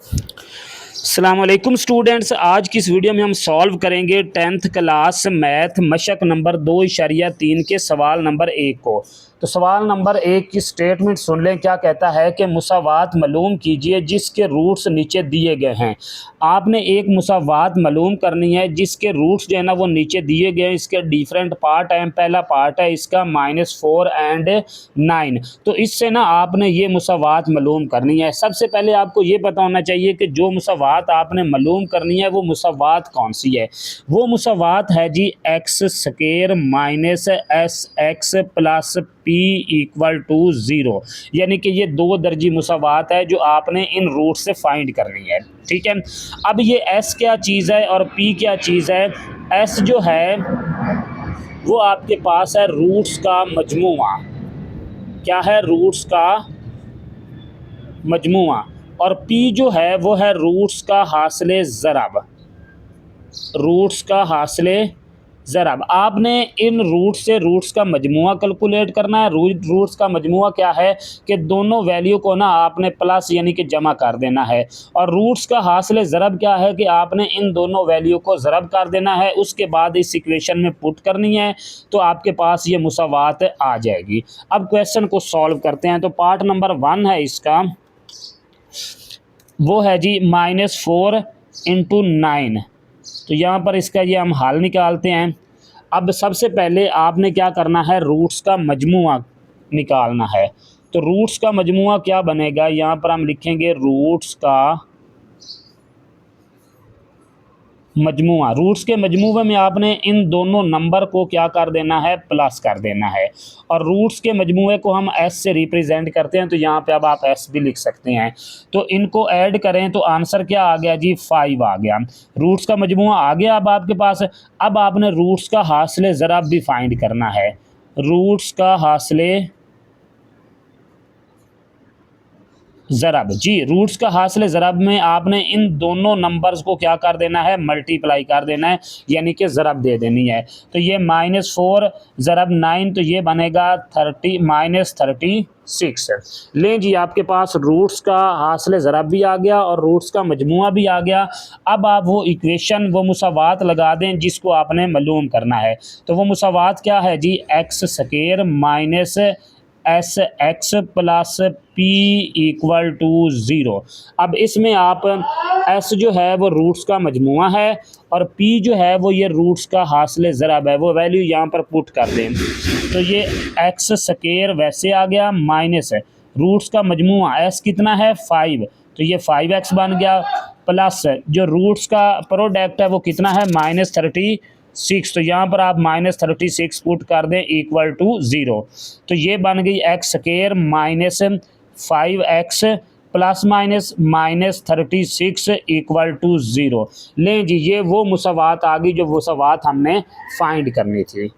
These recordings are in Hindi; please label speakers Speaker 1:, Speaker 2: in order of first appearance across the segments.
Speaker 1: अस्सलाम वालेकुम स्टूडेंट्स, आज की इस वीडियो में हम सॉल्व करेंगे 10th क्लास मैथ मशक नंबर 2.3 के सवाल नंबर 1 को। तो सवाल नंबर 1 की स्टेटमेंट सुन लें। क्या कहता है कि मुसावात मालूम कीजिए जिसके रूट्स नीचे दिए गए हैं। आपने एक मुसावात मालूम करनी है जिसके रूट्स जो है ना वो नीचे दिए गए हैं। इसके डिफरेंट पार्ट हैं। पहला पार्ट है इसका -4 एंड 9। तो इससे ना आपने ये मुसावात मालूम करनी है। सबसे पहले आपको ये पता होना चाहिए कि जो मुसावात आपने मालूम करनी है वो मुसावात कौन सी है। वो मुसावात है जी x square minus S x plus P equal to 0। यानी कि ये दो दर्जी मुसावात है जो आपने इन रूट से फाइंड करनी है। ठीक है। अब ये एस क्या चीज़ है और पी क्या चीज़ है। एस जो है वो आपके पास है रूट्स का मजमूआ। क्या है? रूट्स का मजमूआ। और पी जो है वो है रूट्स का हासिले ज़रब। रूट्स का हासिले ज़रब। आपने इन रूट से रूट्स का मजमूआ कैलकुलेट करना है। रूट्स का मजमूआ क्या है कि दोनों वैल्यू को ना आपने प्लस यानी कि जमा कर देना है। और रूट्स का हासिले ज़रब क्या है कि आपने इन दोनों वैल्यू को ज़रब कर देना है। उसके बाद इस इक्वेशन में पुट करनी है तो आपके पास ये मुसावात आ जाएगी। अब क्वेश्चन को सॉल्व करते हैं। तो पार्ट नंबर 1 है इसका, वो है जी -4 इंटू 9। तो यहाँ पर इसका ये हम हल निकालते हैं। अब सबसे पहले आपने क्या करना है, रूट्स का मजमूआ निकालना है। तो रूट्स का मजमूआ क्या बनेगा, यहाँ पर हम लिखेंगे रूट्स का मजमूआ। रूट्स के मजमूए में आपने इन दोनों नंबर को क्या कर देना है, प्लस कर देना है। और रूट्स के मजमूए को हम एस से रिप्रेजेंट करते हैं। तो यहाँ पे अब आप एस भी लिख सकते हैं। तो इनको ऐड करें तो आंसर क्या आ गया जी, 5 आ गया। रूट्स का मजमूआ आ गया अब आपके पास। अब आपने रूट्स का हासिले ज़रब भी फाइंड करना है। रूट्स का हासिले ज़रब जी, रूट्स का हासिल ज़रब में आपने इन दोनों नंबर्स को क्या कर देना है, मल्टीप्लाई कर देना है, यानी कि ज़रब दे देनी है। तो ये -4 ज़रब 9 तो ये बनेगा 36 लें जी। आपके पास रूट्स का हासिल ज़रब भी आ गया और रूट्स का मजमूआ भी आ गया। अब आप वो इक्वेशन, वो मुसावात लगा दें जिसको आपने मालूम करना है। तो वो मुसावात क्या है जी, x square minus S x plus P equal to 0। अब इसमें आप एस जो है वो रूट्स का मजमूआ है और पी जो है वो ये रूट्स का हासिल ज़रब है। वो वैल्यू यहाँ पर पुट कर दें तो ये एक्स स्क्वायर वैसे आ गया माइनस रूट्स का मजमूआ एस कितना है 5, तो ये 5x बन गया, प्लस जो रूट्स का प्रोडक्ट है वो कितना है -36। तो यहाँ पर आप -36 पुट कर दें इक्वल टू 0। तो ये बन गई X square minus 5x plus minus -36 equal to 0। लें जी, ये वो मुसावात आ गई जो मुसावात हमने फाइंड करनी थी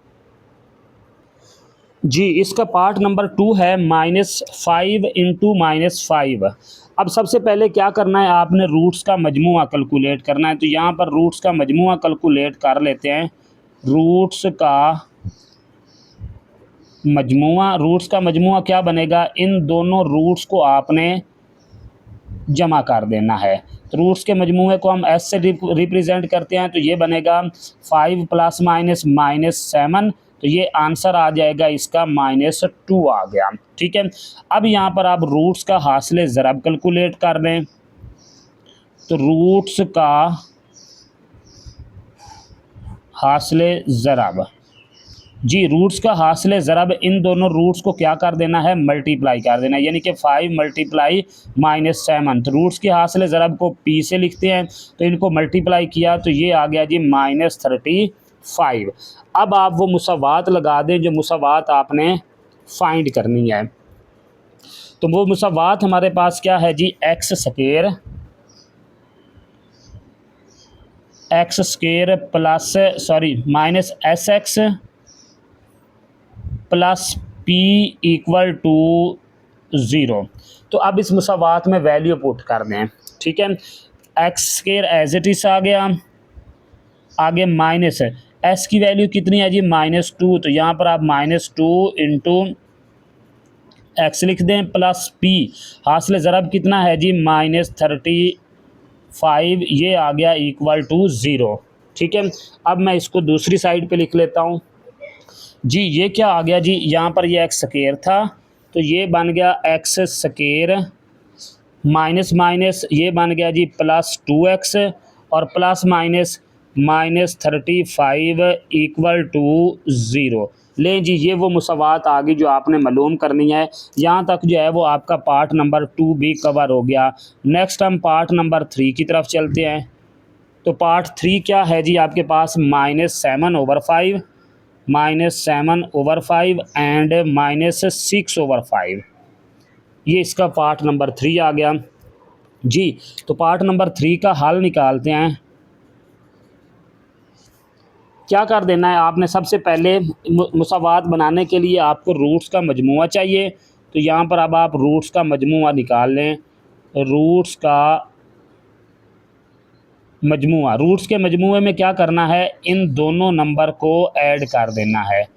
Speaker 1: जी। इसका पार्ट नंबर 2 है -5 इंटू -5। अब सबसे पहले क्या करना है, आपने रूट्स का मजमूआ कैलकुलेट करना है। तो यहाँ पर रूट्स का मजमूआ कैलकुलेट कर लेते हैं। रूट्स का मजमूआ, रूट्स का मजमूआ क्या बनेगा, इन दोनों रूट्स को आपने जमा कर देना है। तो रूट्स के मजमूए को हम एस से रिप्रेजेंट करते हैं। तो ये बनेगा 5 प्लस माइनस -7। तो ये आंसर आ जाएगा इसका -2 आ गया। ठीक है। अब यहाँ पर आप रूट्स का हासिल ज़रब कैलकुलेट कर लें। तो रूट्स का हासिल ज़रब जी, रूट्स का हासिल ज़रब इन दोनों रूट्स को क्या कर देना है, मल्टीप्लाई कर देना है। यानी कि 5 मल्टीप्लाई -7। तो रूट्स के हासिल ज़रब को p से लिखते हैं। तो इनको मल्टीप्लाई किया तो ये आ गया जी -35। अब आप वो मुसावात लगा दें जो मुसावात आपने फाइंड करनी है। तो वो मुसावात हमारे पास क्या है जी, x square plus minus S x plus P equal to 0। तो अब इस मुसावात में वैल्यू पुट कर दें। ठीक है। X square as it is आ गया, आगे माइनस एस की वैल्यू कितनी है जी, -2। तो यहाँ पर आप -2 इंटू एक्स लिख दें प्लस पी, हासिल ज़रब कितना है जी, -36 5 ये आ गया इक्वल टू 0। ठीक है, अब मैं इसको दूसरी साइड पे लिख लेता हूँ जी। ये क्या आ गया जी, यहाँ पर ये एक्स स्क्वायर था तो ये बन गया एक्स स्क्वायर माइनस माइनस ये बन गया जी प्लस 2x और plus minus minus 35 equal to 0। लें जी, ये वो मुसावात आ गई जो आपने मालूम करनी है। यहाँ तक जो है वो आपका पार्ट नंबर 2 भी कवर हो गया। नेक्स्ट हम पार्ट नंबर 3 की तरफ चलते हैं। तो पार्ट 3 क्या है जी, आपके पास -7/5 -7/5 एंड -6/5, ये इसका पार्ट नंबर 3 आ गया जी। तो पार्ट नंबर 3 का हल निकालते हैं। क्या कर देना है आपने, सबसे पहले मुसावात बनाने के लिए आपको रूट्स का मजमूआ चाहिए। तो यहाँ पर अब आप रूट्स का मजमूआ निकाल लें। रूट्स का मजमूआ, रूट्स के मजमूए में क्या करना है, इन दोनों नंबर को ऐड कर देना है,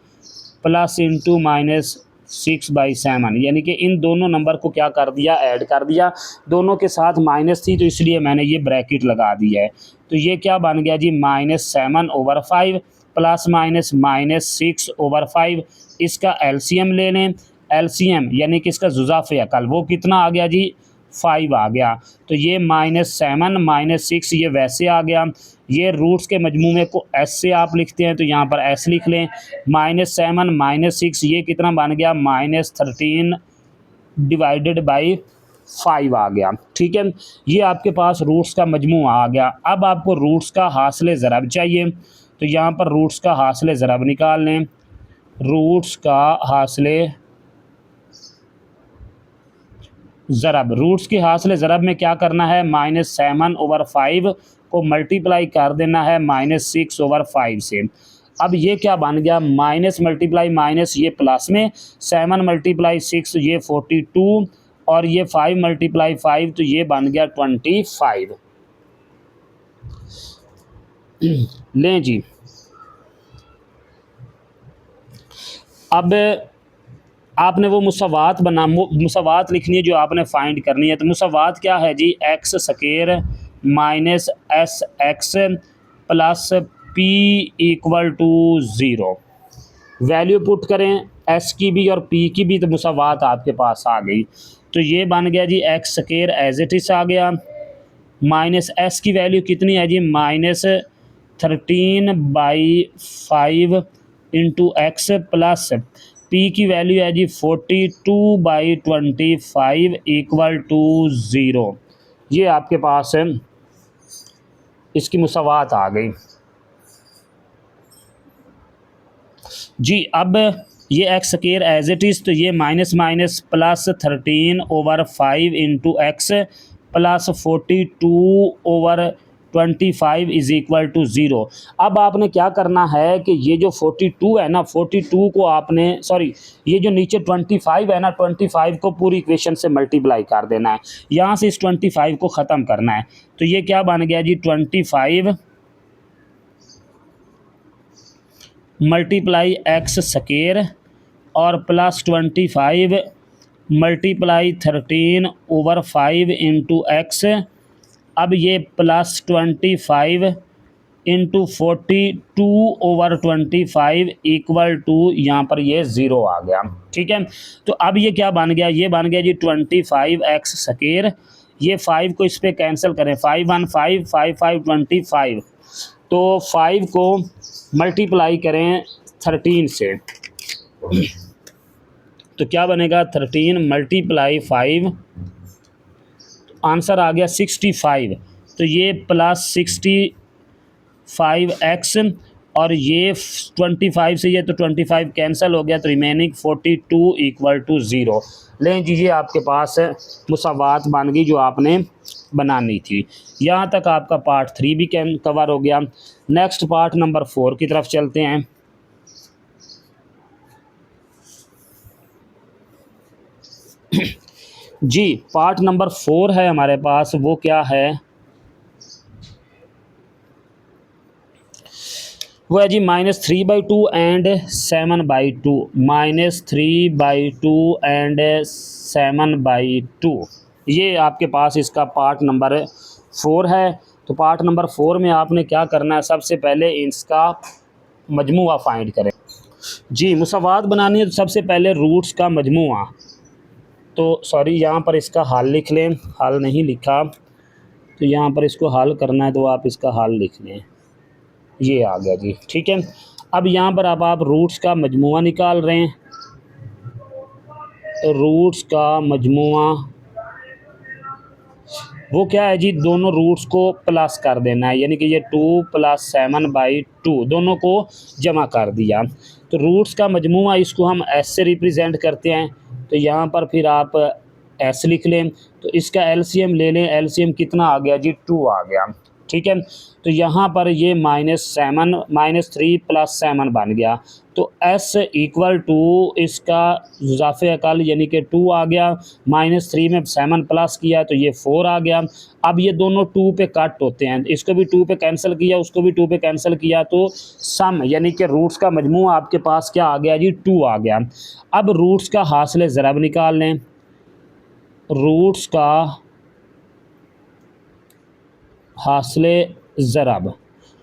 Speaker 1: प्लस इंटू माइनस 6/7, यानी कि इन दोनों नंबर को क्या कर दिया, ऐड कर दिया। दोनों के साथ माइनस थी तो इसलिए मैंने ये ब्रैकेट लगा दी है। तो ये क्या बन गया जी, -7/5 प्लस माइनस -6/5। इसका एलसीएम ले लें। एलसीएम यानी कि इसका जुज़ाफ़ अकल वो कितना आ गया जी, 5 आ गया। तो ये -7 -6 ये वैसे आ गया। ये रूट्स के मजमूमे को एस से आप लिखते हैं तो यहाँ पर एस लिख लें। -7 -6 ये कितना बन गया, -13 डिवाइडेड बाई 5 आ गया। ठीक है, ये आपके पास रूट्स का मजमूआ आ गया। अब आपको रूट्स का हासिल ज़रब चाहिए तो यहाँ पर रूट्स का हासिल ज़रब निकाल लें। रूट्स का हासिल ज़रब, रूट्स के हासिल ज़रब में क्या करना है, -7/5 को मल्टीप्लाई कर देना है -6/5 से। अब ये क्या बन गया, माइनस मल्टीप्लाई माइनस ये प्लस में, 7 × 6 ये 42 और ये 5 × 5 तो ये बन गया 25। लें जी, अब आपने वो मुसावात लिखनी है जो आपने फाइंड करनी है। तो मुसावात क्या है जी, x square minus S x plus P equal to 0। Value put करें एस की भी और पी की भी तो मुसावात आपके पास आ गई। तो ये बन गया जी x square as it is आ गया, माइनस एस की वैल्यू कितनी है जी, -13/5 इंटू एक्स प्लस पी की वैल्यू है जी 42/25 इक्वल टू 0। ये आपके पास इसकी मुसावात आ गई जी। अब ये X square as it is तो ये minus minus +13/5 into x plus 42/25 is equal to 0। अब आपने क्या करना है कि ये जो 42 है ना, 42 को आपने ये जो नीचे 25 है ना, 25 को पूरी इक्वेशन से मल्टीप्लाई कर देना है। यहाँ से इस 25 को ख़त्म करना है। तो ये क्या बन गया जी, 25 मल्टीप्लाई एक्स स्क्वायर और प्लस 25 मल्टीप्लाई 13/5 इंटू एक्स। अब ये प्लस 25 इंटू 42/25 इक्वल टू यहाँ पर ये 0 आ गया। ठीक है, तो अब ये क्या बन गया, ये बन गया जी 25x स्क्वायर। ये 5 को इस पर कैंसिल करें, 5 1 5 5 5 25। तो 5 को मल्टीप्लाई करें 13 से तो क्या बनेगा, 13 × 5 आंसर आ गया 65। तो ये प्लस 65x और ये 25 से ये तो 25 कैंसिल हो गया तो रिमेनिंग 42 इक्वल टू 0। लें जी, ये आपके पास मुसावात बन गई जो आपने बनानी थी। यहाँ तक आपका पार्ट 3 भी कवर हो गया। नेक्स्ट पार्ट नंबर 4 की तरफ चलते हैं। जी, पार्ट नंबर 4 है हमारे पास, वो क्या है, वो है जी -3/2 एंड 7/2, -3/2 एंड 7/2। ये आपके पास इसका पार्ट नंबर 4 है। तो पार्ट नंबर 4 में आपने क्या करना है, सबसे पहले इसका मजमुआ फाइंड करें। जी, मुसावात बनानी है तो सबसे पहले रूट्स का मजमुआ, तो सॉरी यहाँ पर इसका हल लिख लें, हल नहीं लिखा तो यहाँ पर इसको हल करना है तो आप इसका हल लिख लें, ये आ गया जी, ठीक है। अब यहाँ पर अब आप रूट्स का मजमुआ निकाल रहे हैं, तो रूट्स का मजमुआ वो क्या है जी, दोनों रूट्स को प्लस कर देना है, यानी कि ये 2 + 7/2 दोनों को जमा कर दिया। तो रूट्स का मजमुआ इसको हम एस से रिप्रेजेंट करते हैं, तो यहाँ पर फिर आप एस लिख लें। तो इसका एलसीएम ले लें, एलसीएम कितना आ गया जी, 2 आ गया, ठीक है। तो यहाँ पर ये -3 + 7 बन गया, तो s इक्वल टू इसका इजाफ़े अकल यानी कि 2 आ गया, -3 में 7 प्लस किया तो ये 4 आ गया। अब ये दोनों 2 पे कट होते हैं, इसको भी 2 पे कैंसिल किया, उसको भी 2 पे कैंसिल किया, तो सम यानी कि रूट्स का मजमूआ आपके पास क्या आ गया जी, 2 आ गया। अब रूट्स का हासिल ज़रब निकाल लें, रूट्स का हासिल ज़रब,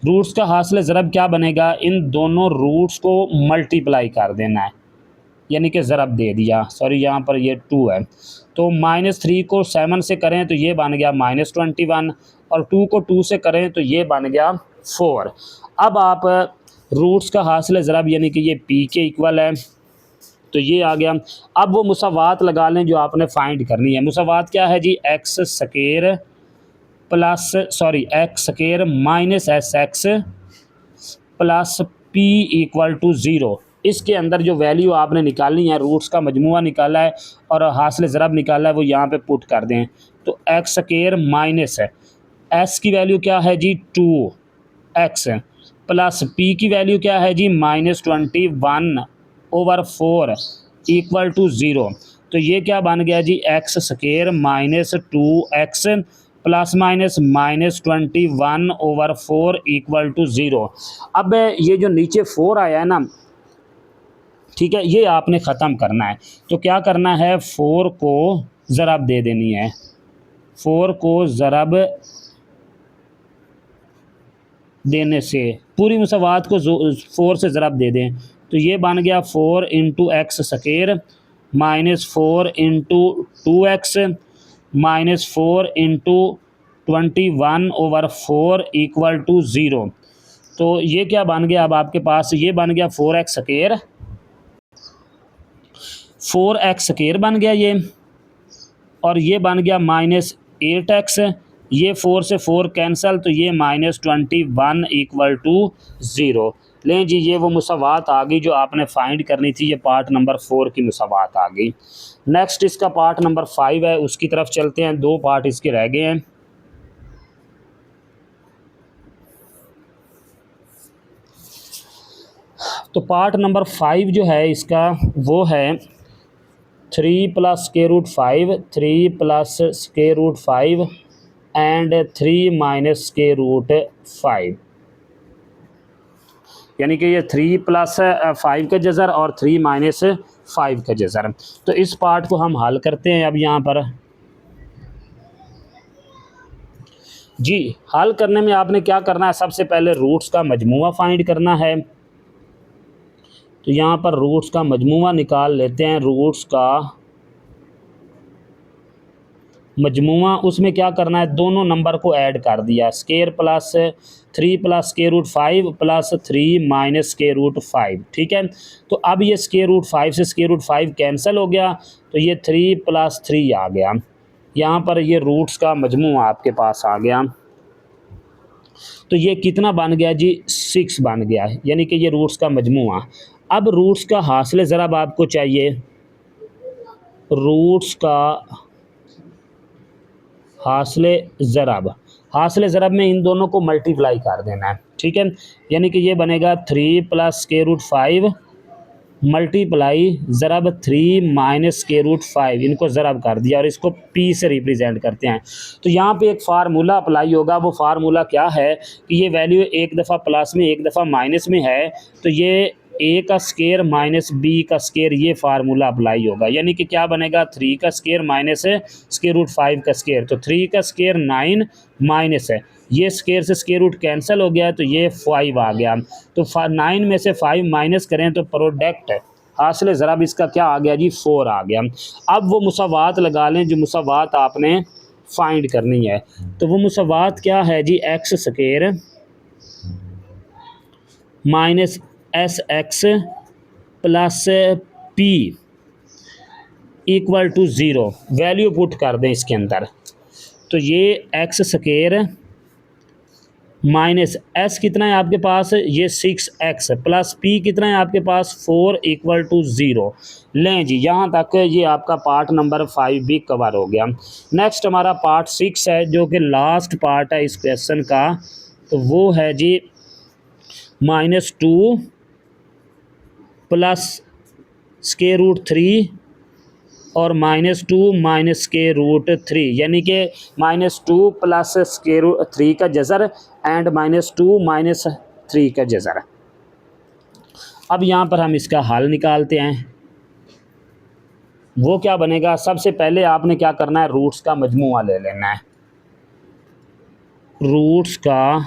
Speaker 1: रूट्स का हासिल ज़रब क्या बनेगा, इन दोनों रूट्स को मल्टीप्लाई कर देना है, यानी कि ज़रब दे दिया, सॉरी यहाँ पर ये 2 है, तो -3 को 7 से करें तो ये बन गया -21, और 2 को 2 से करें तो ये बन गया 4। अब आप रूट्स का हासिल ज़रब यानी कि ये p के इक्वल है, तो ये आ गया। अब वो मुसावात लगा लें जो आपने फाइंड करनी है। मुसावात क्या है जी, x² -sx प्लस p = 0। इसके अंदर जो वैल्यू आपने निकालनी है, रूट्स का मजमुआ निकाला है और हासिल ज़रब निकाला है, वो यहाँ पे पुट कर दें। तो x² माइनस s की वैल्यू क्या है जी, 2x प्लस p की वैल्यू क्या है जी, -21/4 = 0। तो ये क्या बन गया जी, x² - 2x प्लस माइनस -21/4 = 0। अब ये जो नीचे 4 आया है ना, ठीक है, ये आपने ख़त्म करना है। तो क्या करना है, 4 को ज़रब दे देनी है, 4 को ज़रब देने से पूरी मुसावात को 4 से ज़रब दे दें, तो ये बन गया 4 × x² -4 × 2x -4 × 21/4 = 0। तो ये क्या बन गया, अब आपके पास ये बन गया 4x² बन गया ये, और ये बन गया -8x, ये 4 से 4 कैंसल, तो ये -21 = 0। लें जी, ये वो मुसावात आ गई जो आपने फाइंड करनी थी, ये पार्ट नंबर 4 की मुसावात आ गई। नेक्स्ट इसका पार्ट नंबर 5 है, उसकी तरफ चलते हैं, 2 पार्ट इसके रह गए हैं। तो पार्ट नंबर 5 जो है इसका वो है 3 + √5, 3 + √5 एंड 3 - √5, यानी कि ये 3 + 5 का जज़र और 3 - 5 का जज़र। तो इस पार्ट को हम हल करते हैं। अब यहाँ पर जी, हल करने में आपने क्या करना है, सबसे पहले रूट्स का मजमुआ फाइंड करना है। तो यहाँ पर रूट्स का मजमुआ निकाल लेते हैं, रूट्स का मजमुआ, उसमें क्या करना है, दोनों नंबर को ऐड कर दिया, स्केयर प्लस 3 + √5 प्लस 3 - √5, ठीक है। तो अब ये √5 से √5 कैंसिल हो गया, तो ये 3 + 3 आ गया। यहाँ पर ये रूट्स का मजमुआ आपके पास आ गया, तो ये कितना बन गया जी, 6 बन गया, यानी कि ये रूट्स का मजमुआ। अब रूट्स का हासिल ज़रब आपको चाहिए, रूट्स का हासिल ज़रब, हासिल ज़रब में इन दोनों को मल्टीप्लाई कर देना है, ठीक है। यानी कि ये बनेगा 3 + √5 मल्टीप्लाई ज़रब 3 - √5, इनको ज़रब कर दिया और इसको p से रिप्रेजेंट करते हैं। तो यहाँ पे एक फार्मूला अप्लाई होगा, वो फार्मूला क्या है कि ये वैल्यू एक दफ़ा प्लस में एक दफ़ा माइनस में है, तो ये ए का स्केयर माइनस बी का स्केयर, ये फार्मूला अप्लाई होगा। यानी कि क्या बनेगा, 3 का स्केयर माइनस स्केयर रूट 5 का स्केयर, तो 3 का स्केयर 9 माइनस है, ये स्केयर से स्केयर रूट कैंसिल हो गया तो ये 5 आ गया। तो 9 में से 5 माइनस करें तो प्रोडक्ट हासिल ज़राब इसका क्या आ गया जी, 4 आ गया। अब वो मुसावात लगा लें जो मुसावात आपने फाइंड करनी है। तो वो मुसावात क्या है जी, x square minus S x plus P equal to 0, value put कर दें इसके अंदर। तो ये एक्स स्केयर माइनस एस कितना है आपके पास, ये 6x प्लस पी कितना है आपके पास 4 इक्वल टू 0। लें जी, यहाँ तक ये आपका पार्ट नंबर 5 भी कवर हो गया। नेक्स्ट हमारा पार्ट 6 है जो कि लास्ट पार्ट है इस क्वेश्चन का। तो वो है जी -2 प्लस स्क्वायर रूट 3 और -2 माइनस स्क्वायर रूट 3, यानी कि -2 प्लस स्क्वायर रूट 3 का जज़र एंड -2 माइनस 3 का जज़र। अब यहाँ पर हम इसका हल निकालते हैं। वो क्या बनेगा, सबसे पहले आपने क्या करना है, रूट्स का मजमूआ ले लेना है। रूट्स का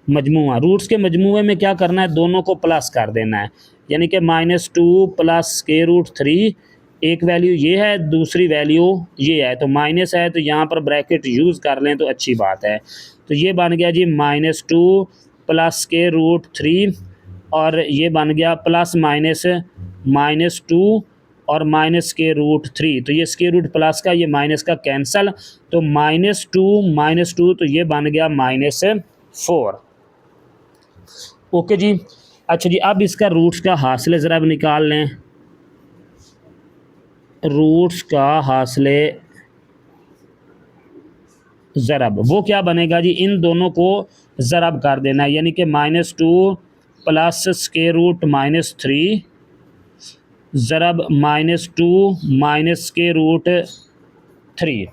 Speaker 1: मजमूआ, रूट्स के मजमूए में क्या करना है, दोनों को प्लस कर देना है। यानी कि -2 प्लस स्क्वायर रूट 3, एक वैल्यू ये है, दूसरी वैल्यू ये है, तो माइनस है तो यहाँ पर ब्रैकेट यूज़ कर लें तो अच्छी बात है। तो ये बन गया जी -2 प्लस स्क्वायर रूट 3 और ये बन गया प्लस माइनस -2 और माइनस स्क्वायर रूट 3। तो ये स्क्वायर रूट प्लस का, ये माइनस का कैंसल, तो -2 तो ये बन गया -4। ओके जी। अच्छा जी, अब इसका रूट्स का हासिल ज़राब निकाल लें। रूट्स का हासिल ज़रब वो क्या बनेगा जी, इन दोनों को ज़रब कर देना है। यानी कि -2 प्लस स्क्वायर रूट -3 ज़रब -2 माइनस स्क्वायर रूट 3।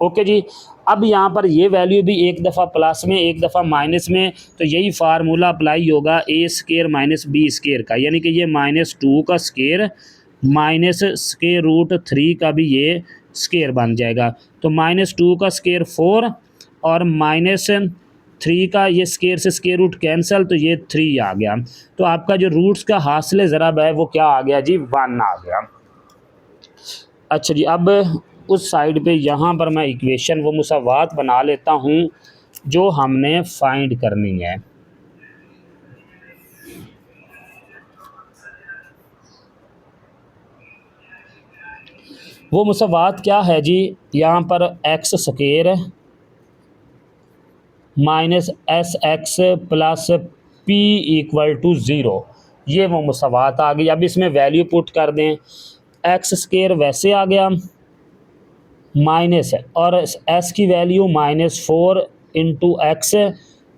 Speaker 1: ओके जी। अब यहाँ पर ये वैल्यू भी एक दफ़ा प्लस में एक दफ़ा माइनस में, तो यही फार्मूला अप्लाई होगा ए स्केयर माइनस बी स्केयर का। यानी कि ये -2 का स्केयर माइनस स्केयर रूट 3 का भी ये स्केयर बन जाएगा। तो -2 का स्केयर 4 और -3 का ये स्केयर से स्केयर रूट कैंसिल, तो ये 3 आ गया। तो आपका जो रूट्स का हासिल ज़रब है वो क्या आ गया जी, 1 आ गया। अच्छा जी, अब उस साइड पे यहाँ पर मैं इक्वेशन वो मुसावात बना लेता हूँ जो हमने फाइंड करनी है। वो मुसावात क्या है जी, यहाँ पर X square minus S x plus P equal to 0, ये वो मुसावात आ गई। अब इसमें वैल्यू पुट कर दें। एक्स स्केयर वैसे आ गया माइनस और एस की value -4 into x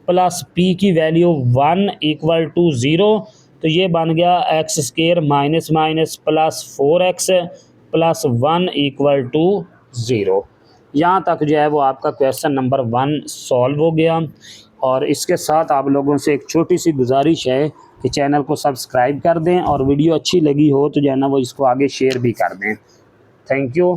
Speaker 1: plus P की वैल्यू 1 इक्वल टू 0, तो ये बन गया X square minus minus plus 4x plus 1 equal to 0। यहाँ तक जो है वो आपका क्वेश्चन नंबर 1 सॉल्व हो गया। और इसके साथ आप लोगों से एक छोटी सी गुजारिश है कि चैनल को सब्सक्राइब कर दें और वीडियो अच्छी लगी हो तो जो है ना वो इसको आगे शेयर भी कर दें। Thank you.